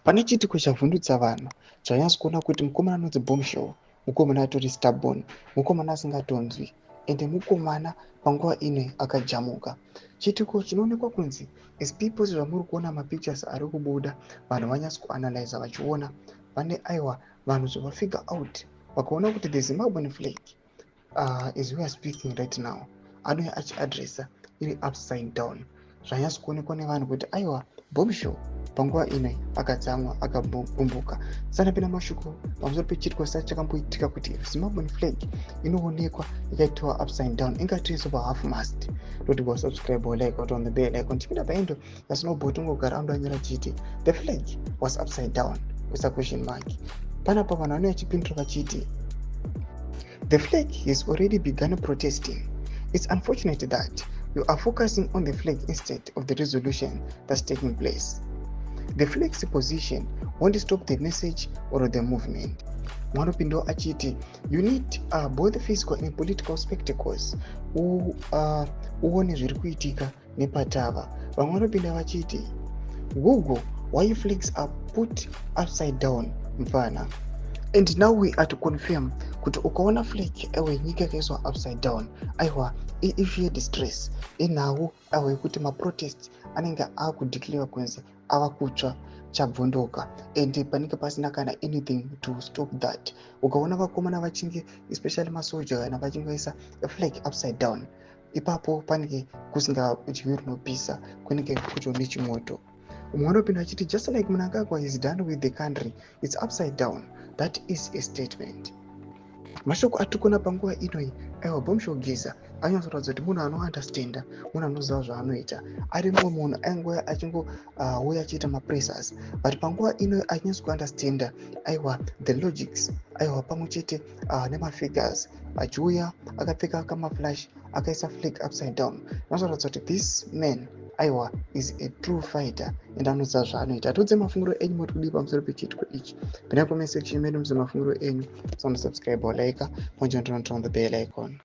Pane chiitiko chavhundutsa vanhu zvanyatso kuona kuti mukomana anonzi Bombshell mukomana atori stubborn, mukomana asingatonzwi ende mukomana panguva ino akajamuka. Chiitiko chinoonekwa kunzi is people zvamuri kuona mapictures ari kubuda vanhu vanyatso kuanalyza vachiona vane aiwa vanhu zvavafigure out vakaona kuti the Zimbabwean flag as we are speaking right now anouya achiadresa iri upside down. Zvanyatso kuonekwa nevanhu kuti aiwa Bombshell panguva ino akatsamwa akabumbuka. Sanapinda mashoko pamusoro pechiitiko chisati chakamboitika kuti Zimbabwean flag inoonekwa yakaitiwa upside down ingatiiswa pahalf mast. Don't go subscribe or like or on the bell icon. Chipinda paendo yasinobhoti ungogara andonyora chiti the flag was upside down with a question mark. Panapa vanhu vanouya chipindura vachiti the flag has already begun protesting. It's unfortunate that you are focusing on the flag instead of the resolution that's taking place. The flag's position won't stop the message or the movement. Mwanopinda achiti you need both physical and political spectacles uone zviri kuitika nepatava. Vamwe vanopinda vachiti Google why flags are put upside down mfana. And now we are to confirm kuti ukaona flag ewe nyika yakaiswa upside down aiwa ifear distress inhawo aiwa yekuti maprotest anenge akudeclare kunzi ava kutsva chabvunduka and panenge pasina kana anything to stop that. Ukaona vakomana vachinge especially masoja kana vachingoisa flag upside down ipapo panenge kusingadyiwi rinopisa kunenge kutori chimoto. Umwe anopinda achiti just like Mnangagwa is done with the country, it's upside down. That is a statement. Mashoko atikona panguva inoi aiwa Bombshell Geza anyatsoratidza kuti munhu anounderstanda, munhu anoziva zvaanoita, ari mumwe munhu aingoya achingouya achiita mapressers but panguva inoi achinyatsokuunderstanda aiwa the logics aiwa pamwe chete nemafigures achiuya akapfeka kamaflash akaisa flag upside down. Anoratidza kuti this man aiwa is a true fighter and anoziva zvaanoita. Atodze mafunguro enyu muri kudii pamusoro pechiitiko ichi? Pinda comment section medu mudze mafunguro enyu. Subscribe or like, on the bell icon.